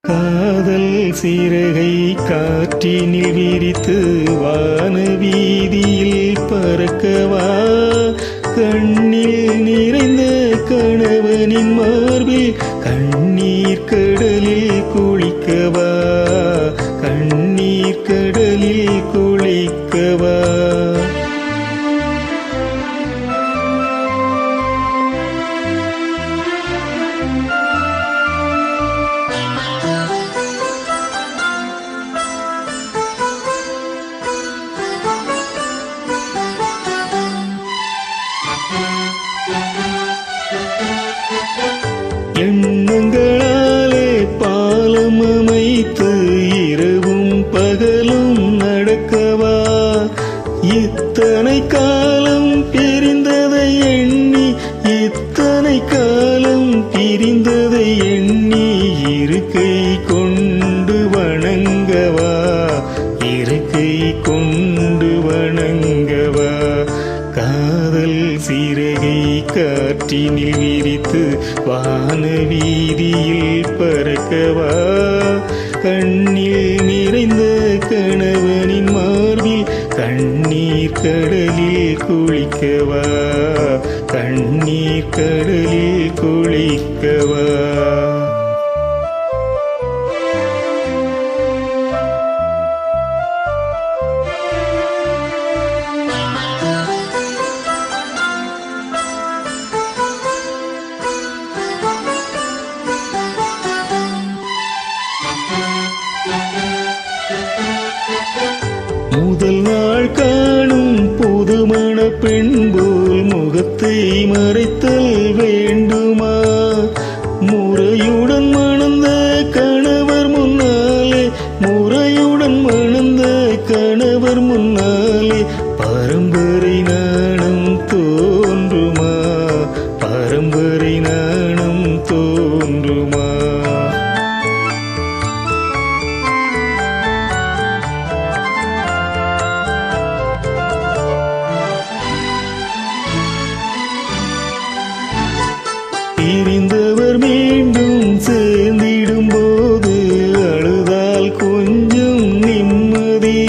காதல் சிறகை காற்றினில் விரித்து வான வீதியில் பறக்கவா, கண்ணில் நிறைந்த கணவனின் மார்பில் கண்ணீர் கடலில் குளிக்கவா, கண்ணீர் கடலில் குளிக்கவா. எண்ணங்களாலே பாலம் அமைத்து இரவும் பகலும் நடக்கவா, இத்தனை காலம் பிரிந்ததை எண்ணி, இத்தனை காலம் பிரிந்ததை எண்ணி இருக்கை கொண்டு வணங்கவா, இருக்கை கொண்டு வணங்கவா. காதல் சிறகை காற்றினில் விரித்து வான வீதியில் பறக்கவா, கண்ணில் நிறைந்த கணவனின் மார்பில் கண்ணீர் கடலில் குளிக்கவா, கண்ணீர் கடலில் குளிக்கவா. முதல் நாள் காணும் புதுமண பெண் போல் முகத்தை மறைத்தல் வேண்டுமா, முறையுடன் மணந்த கணவர் முன்னாலே, முறையுடன் மணந்த கணவர் முன்னாலே பரம்பரை நாணம் தோன்றுமா, பரம்பரை நாணம் தோன்றுமா. பிரிந்தவர் மீண்டும் சேர்ந்திடும் போது அழுதால் கொஞ்சம் நிம்மதி,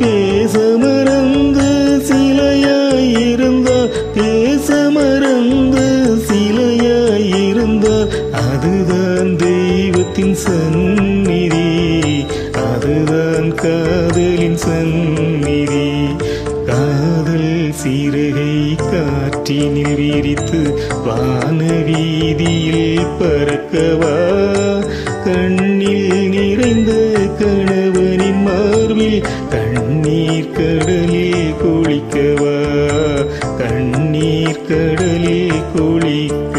பேச மறந்து சிலையாயிருந்தால், பேச மறந்து சிலையாயிருந்தால் அதுதான் தெய்வத்தின் சந்நிதி, அதுதான் காதலின் சந்நிதி. காதல் சிறகை காற்றினில் விரித்து வான வீதியில் பறக்கவா, கண்ணில் நிறைந்த கணவனின் மார்பில் கண்ணீர் கடலில் குளிக்கவா, கண்ணீர் கடலில் குளிக்க